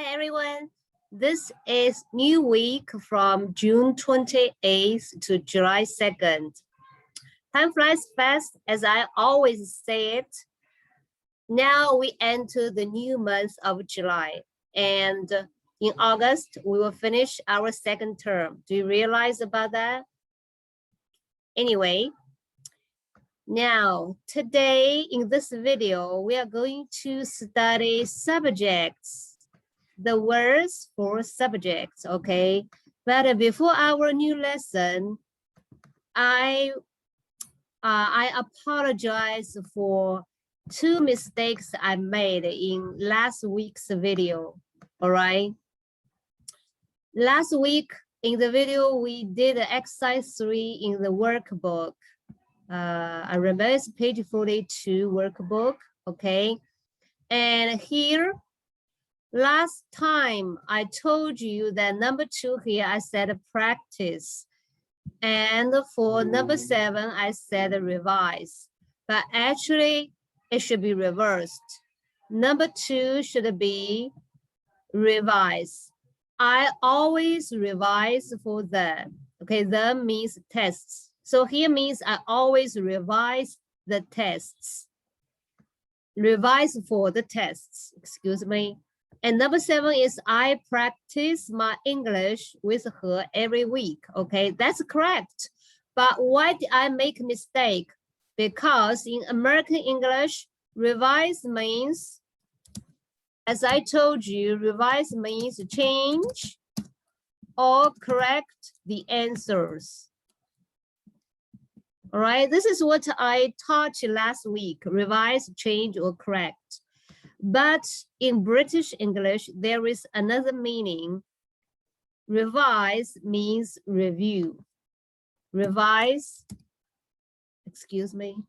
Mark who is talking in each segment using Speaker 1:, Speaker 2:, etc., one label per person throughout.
Speaker 1: Hi everyone, this is new week from June 28th to July 2nd. Time flies fast, as I always say it. Now we enter the new month of July, and in August, we will finish our second term. Do you realize about that? Anyway, now today in this video, we are going to study subjects. The words for subjects, okay? But before our new lesson, I apologize for 2 mistakes I made in last week's video, all right? Last week in the video, we did exercise 3 in the workbook. I remember it's page 42 workbook, okay? And here, last time I told you that number 2 here, I said practice. And for number 7, I said revise. But actually, it should be reversed. Number 2 should be revise. I always revise for them. Okay, them means tests. So here means I always revise the tests. Revise for the tests, excuse me. And number 7 is I practice my English with her every week. Okay, that's correct. But why did I make a mistake? Because in American English, revise means, as I told you, revise means change or correct the answers. All right, this is what I taught you last week, revise, change, or correct. But in British English, there is another meaning. Revise means review. Revise, excuse me.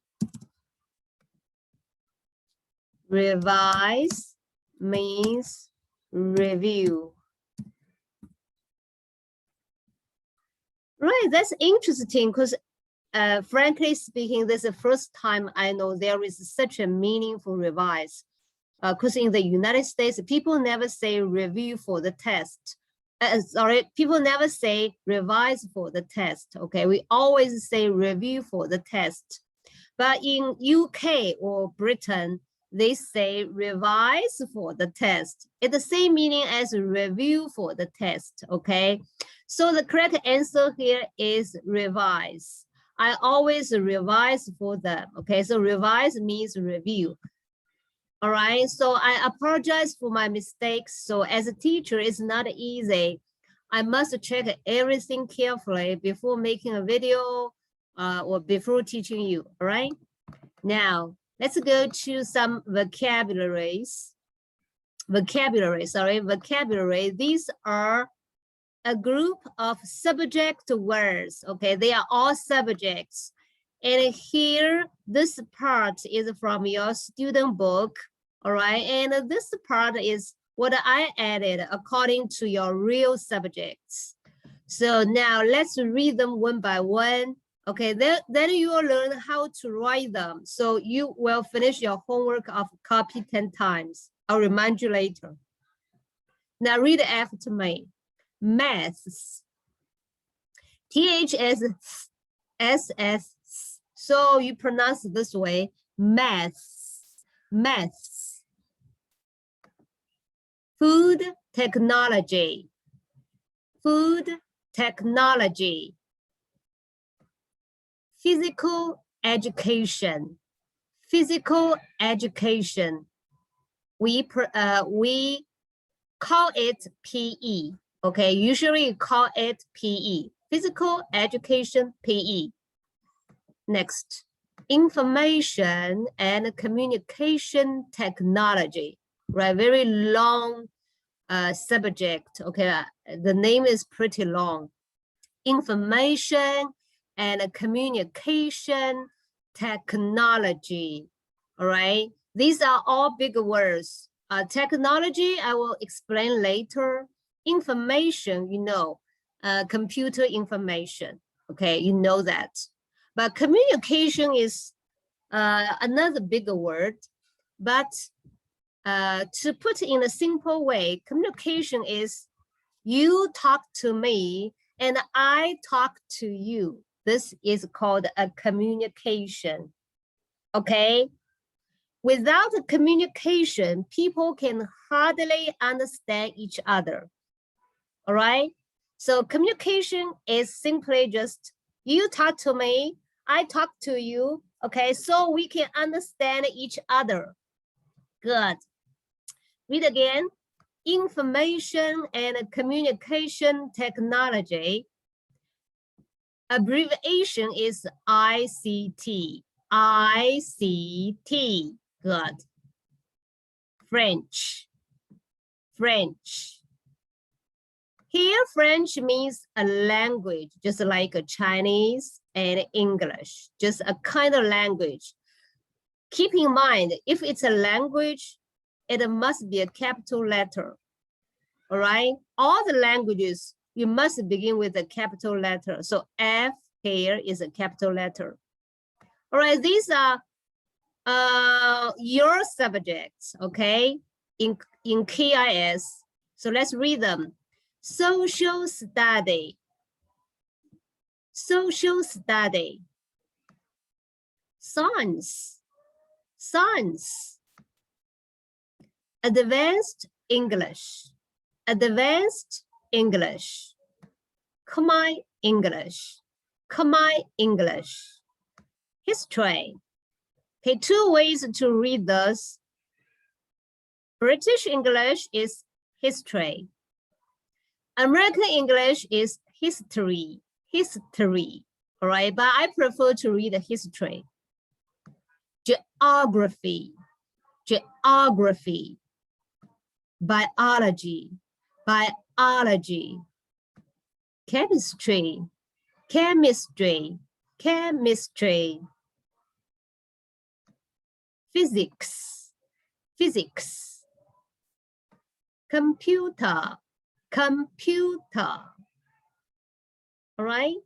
Speaker 1: Revise means review. Right, that's interesting because frankly speaking, this is the first time I know there is such a meaning for revise. Because in the United States, people never say review for the test. People never say revise for the test, okay? We always say review for the test. But in UK or Britain, they say revise for the test. It's the same meaning as review for the test, okay? So the correct answer here is revise. I always revise for them, okay? So revise means review. All right, so I apologize for my mistakes. So as a teacher, it's not easy. I must check everything carefully before making a video or before teaching you, all right? Now, let's go to some vocabulary. These are a group of subject words, okay? They are all subjects. And here, this part is from your student book, all right? And this part is what I added according to your real subjects. So now let's read them one by one, okay? Then you will learn how to write them. So you will finish your homework of copy 10 times. I'll remind you later. Now read after me. Maths. THS. So you pronounce it this way, maths, maths. Food technology, food technology. Physical education, physical education. We call it PE, okay? Usually you call it PE, physical education, PE. Next, information and communication technology, right? Very long subject, okay? The name is pretty long. Information and communication technology, all right? These are all big words. Technology, I will explain later. Information, you know, computer information, okay? You know that. But communication is another bigger word, but to put in a simple way, communication is you talk to me and I talk to you. This is called a communication, okay? Without a communication, people can hardly understand each other, all right? So communication is simply just you talk to me, I talk to you, okay? So we can understand each other. Good. Read again. Information and communication technology. Abbreviation is ICT. ICT. Good. French. French. Here, French means a language, just like a Chinese and English, just a kind of language. Keep in mind, if it's a language, it must be a capital letter, all right? All the languages, you must begin with a capital letter. So F here is a capital letter. All right, these are your subjects, okay? In KIS. So let's read them. Social study. Social study. Science. Science. Advanced English. Advanced English. Khmer English. Khmer English. History. Okay, two ways to read this. British English is history. American English is history. History. All right, but I prefer to read history. Geography. Geography. Biology. Biology. Chemistry. Chemistry. Chemistry. Physics. Physics. Computer. Computer. All right.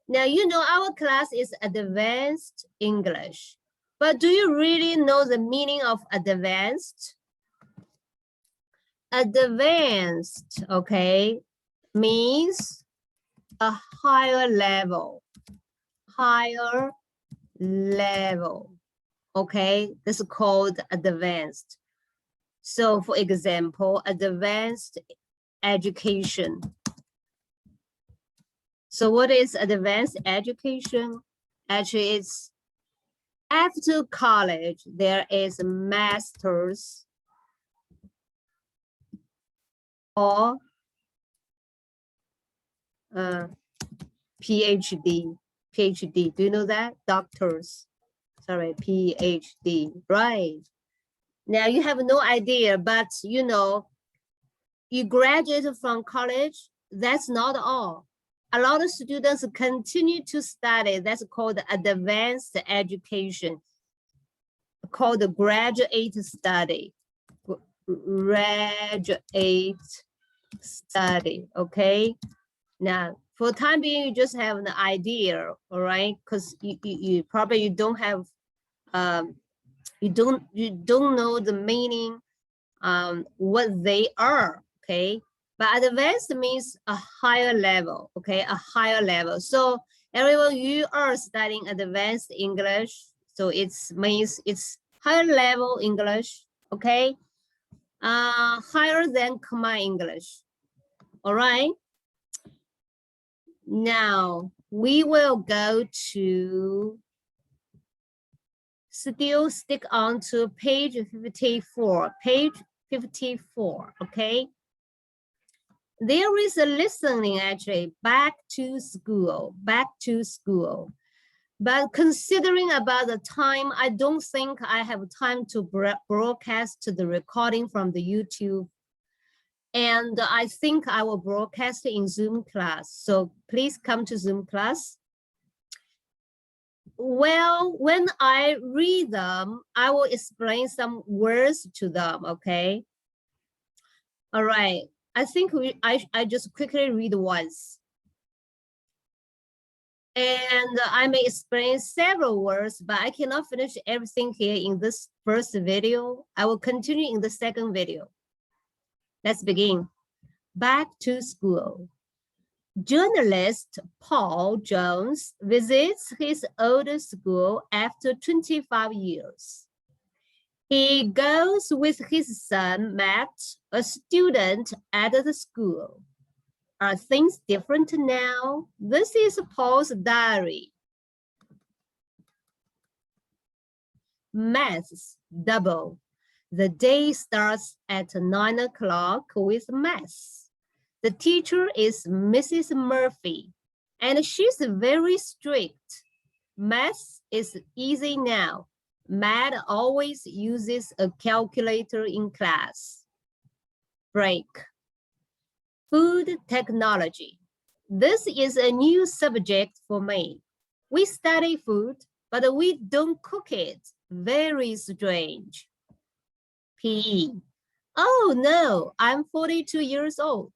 Speaker 1: Now, you know our class is Advanced English, but do you really know the meaning of advanced? Advanced, okay, means a higher level. Higher level. Okay, this is called advanced. So for example, advanced education. So what is advanced education? Actually, it's after college, there is a master's or PhD. PhD, do you know that? Doctors, sorry, PhD, right. Now you have no idea, but you know, you graduate from college, that's not all. A lot of students continue to study, that's called advanced education, called graduate study. Graduate study, okay? Now, for the time being, you just have an idea, all right? Because you probably don't have, you don't know the meaning, what they are, okay? But advanced means a higher level, okay? A higher level. So everyone, you are studying advanced English, so it means it's higher level English, okay? Higher than Khmer English, all right? Now, we will go to, still stick on to page 54, page 54, okay? There is a listening actually, back to school, back to school. But considering about the time, I don't think I have time to broadcast the recording from the YouTube. And I think I will broadcast in Zoom class. So please come to Zoom class. Well, when I read them, I will explain some words to them, okay? All right, I think I just quickly read once. And I may explain several words, but I cannot finish everything here in this first video. I will continue in the second video. Let's begin. Back to school. Journalist Paul Jones visits his old school after 25 years. He goes with his son, Matt, a student at the school. Are things different now? This is Paul's diary. Maths double. The day starts at 9 o'clock with maths. The teacher is Mrs. Murphy, and she's very strict. Maths is easy now. Matt always uses a calculator in class. Break. Food technology. This is a new subject for me. We study food, but we don't cook it. Very strange. PE. Oh no, I'm 42 years old.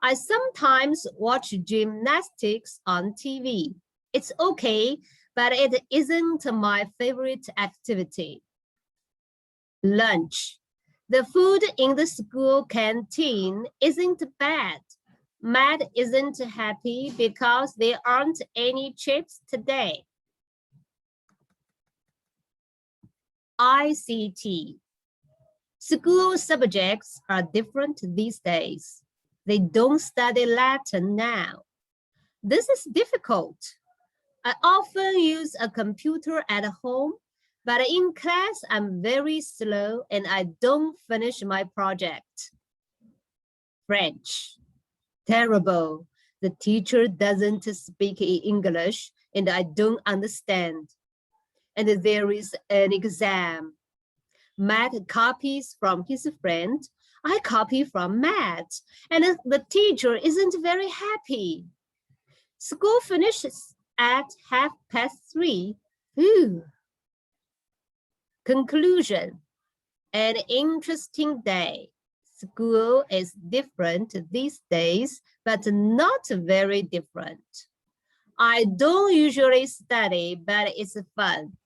Speaker 1: I sometimes watch gymnastics on TV. It's okay, but it isn't my favorite activity. Lunch. The food in the school canteen isn't bad. Matt isn't happy because there aren't any chips today. ICT. School subjects are different these days. They don't study Latin now. This is difficult. I often use a computer at home, but in class, I'm very slow and I don't finish my project. French. Terrible. The teacher doesn't speak English and I don't understand. And there is an exam. Matt copies from his friend. I copy from Matt, and the teacher isn't very happy. School finishes at 3:30. Ooh. Conclusion. An interesting day. School is different these days, but not very different. I don't usually study, but it's fun.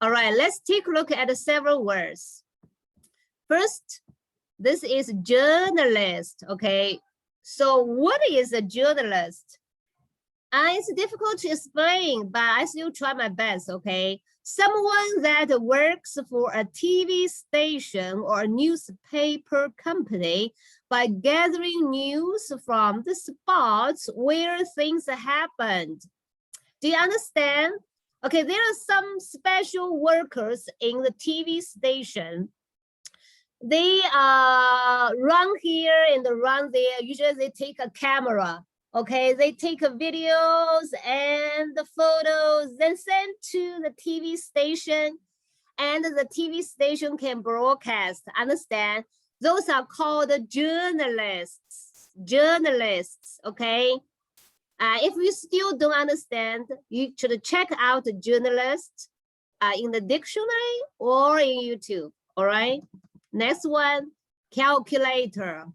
Speaker 1: All right, let's take a look at several words. First, this is journalist, okay? So what is a journalist? It's difficult to explain, but I still try my best, okay? Someone that works for a TV station or a newspaper company by gathering news from the spots where things happened. Do you understand? Okay, there are some special workers in the TV station. They run here and run there. Usually they take a camera. Okay, they take videos and the photos, then send to the TV station, and the TV station can broadcast. Understand? Those are called journalists. Journalists, okay? If you still don't understand, you should check out the journalist in the dictionary or in YouTube, all right? Next one, calculator.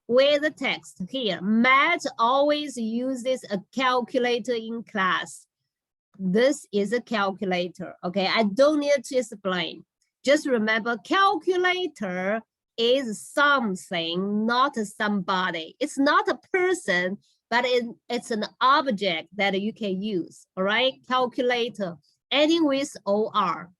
Speaker 1: With the text here, Matt always uses a calculator in class. This is a calculator, okay? I don't need to explain. Just remember, calculator is something, not somebody. It's not a person, but it's an object that you can use, all right? Calculator, ending with OR.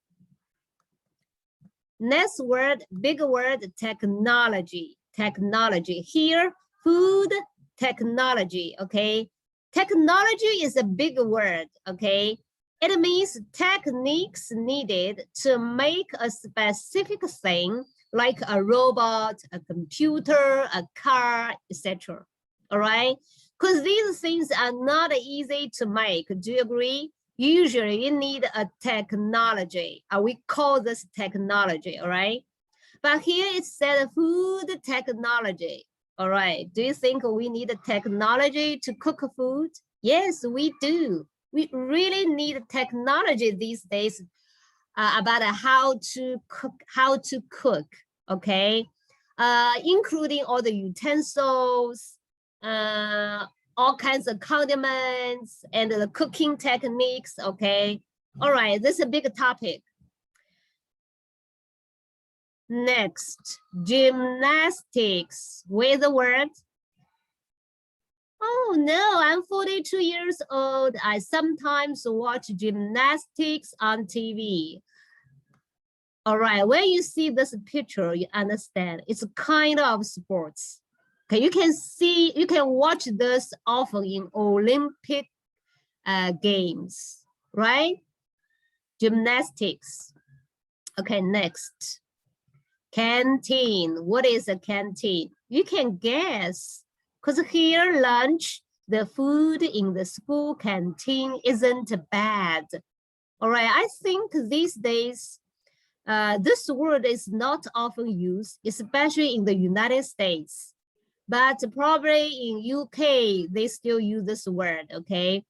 Speaker 1: Next word, big word, technology. Technology. Here, food technology, okay? Technology is a big word, okay? It means techniques needed to make a specific thing like a robot, a computer, a car, etc. All right? Because these things are not easy to make. Do you agree? Usually you need a technology. We call this technology, all right? But here it said food technology. All right. Do you think we need a technology to cook food? Yes, we do. We really need technology these days about how to cook, okay? Including all the utensils, all kinds of condiments and the cooking techniques, okay? All right, this is a big topic. Next, gymnastics. Where's the word? Oh no, I'm 42 years old. I sometimes watch gymnastics on TV. All right, when you see this picture, you understand it's a kind of sports. Okay, you can watch this often in Olympic games, right? Gymnastics. Okay, next. Canteen. What is a canteen? You can guess, because here lunch, the food in the school canteen isn't bad. All right, I think these days, this word is not often used, especially in the United States. But probably in UK, they still use this word, okay?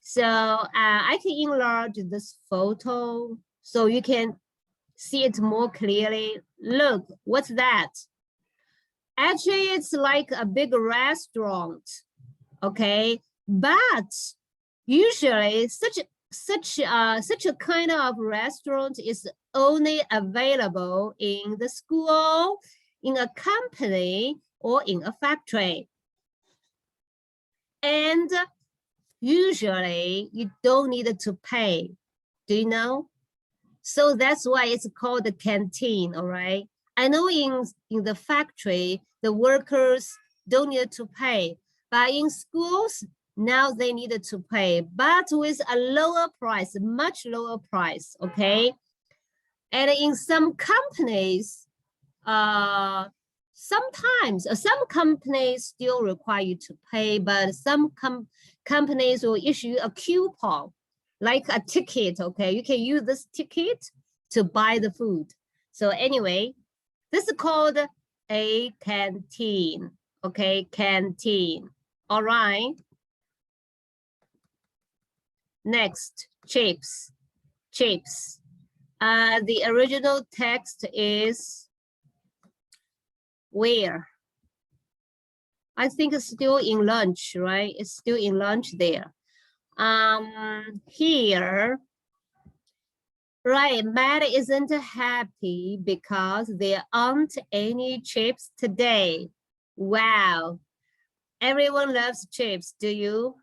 Speaker 1: So I can enlarge this photo so you can see it more clearly. Look, what's that? Actually, it's like a big restaurant, okay? But usually such a kind of restaurant is only available in the school, in a company, or in a factory. And usually you don't need to pay. Do you know? So that's why it's called the canteen, all right? I know in the factory, the workers don't need to pay, but in schools, now they needed to pay, but with a lower price, much lower price, okay? And in some companies, sometimes some companies still require you to pay, but some companies will issue a coupon, like a ticket, okay? You can use this ticket to buy the food. So anyway, this is called a canteen, okay? Canteen, all right? Next, chips, chips. The original text is where? I think it's still in lunch, right? It's still in lunch there. Here, right, Matt isn't happy because there aren't any chips today. Wow, everyone loves chips, do you?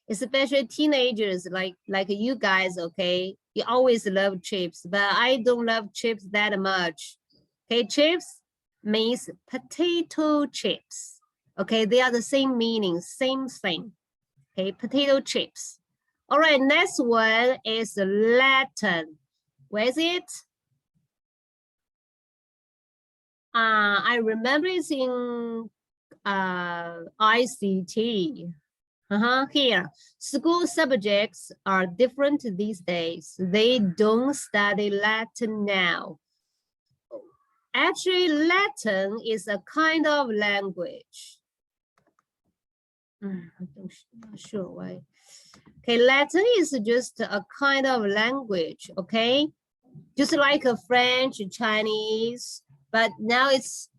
Speaker 1: Especially teenagers like you guys, okay? You always love chips, but I don't love chips that much. Okay, chips means potato chips. Okay, they are the same meaning, same thing. Okay, potato chips. All right, next one is Latin. Where is it? I remember it's in ICT. Here, school subjects are different these days. They don't study Latin now. Actually, Latin is a kind of language. I'm not sure why. Okay, Latin is just a kind of language, okay? Just like a French, Chinese, but now it's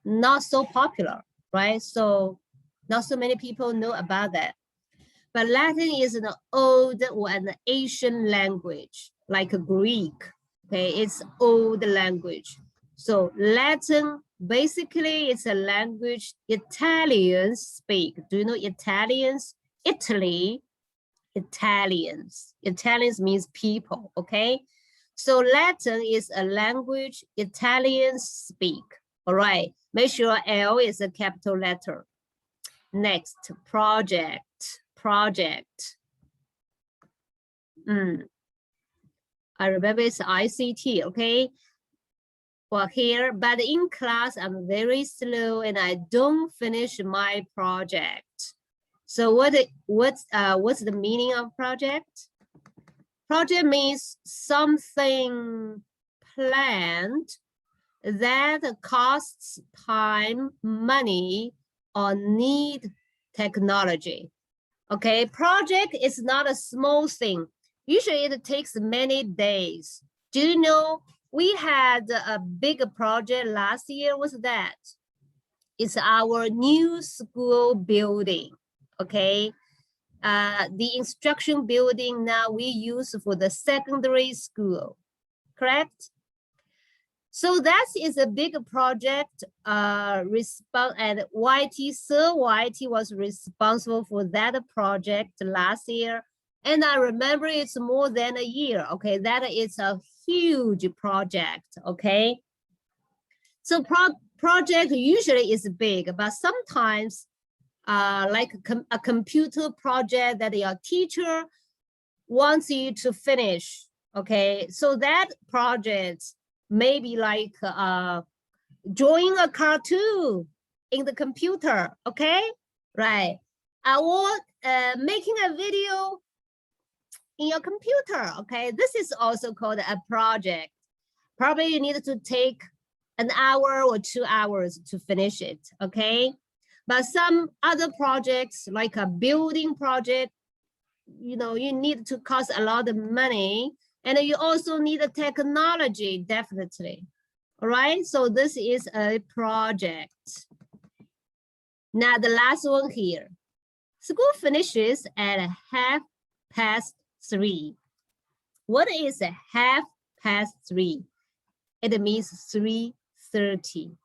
Speaker 1: not so popular, right? So not so many people know about that. But Latin is an old or an Asian language, like Greek, okay? It's old language. So Latin, basically it's a language Italians speak. Do you know Italians? Italy, Italians. Italians means people, okay? So Latin is a language Italians speak, all right? Make sure L is a capital letter. Next, project. I remember it's ICT, okay? Well, here, but in class, I'm very slow and I don't finish my project. So what's the meaning of project? Project means something planned that costs time, money, or need technology. Okay, project is not a small thing. Usually it takes many days. Do you know we had a big project last year? What's that? It's our new school building. okay? The instruction building now we use for the secondary school, correct? So that is a big project, and Sir YT was responsible for that project last year. And I remember it's more than a year, okay? That is a huge project, okay? So project usually is big, but sometimes like a computer project that your teacher wants you to finish, okay? So that project maybe like drawing a cartoon in the computer, okay? Right. Or making a video in your computer, okay? This is also called a project. Probably you need to take an hour or 2 hours to finish it, okay? But some other projects, like a building project, you know, you need to cost a lot of money, and you also need a technology, definitely. All right, so this is a project. Now the last one here. School finishes at 3:30. What is 3:30? It means 3:30,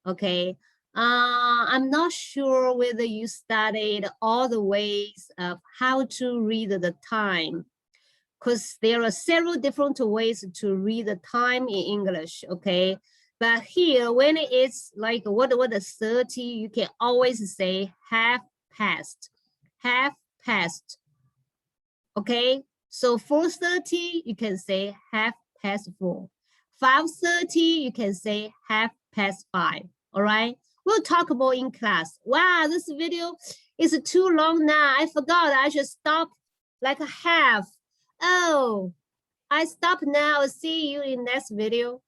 Speaker 1: okay? I'm not sure whether you studied all the ways of how to read the time, because there are several different ways to read the time in English, okay? But here, when it's like what is 30, you can always say half past, okay? So 4:30, you can say 4:30. 5:30, you can say 5:30, all right? We'll talk more in class. Wow, this video is too long now. I forgot I should stop like a half. Oh, I stop now. See you in next video.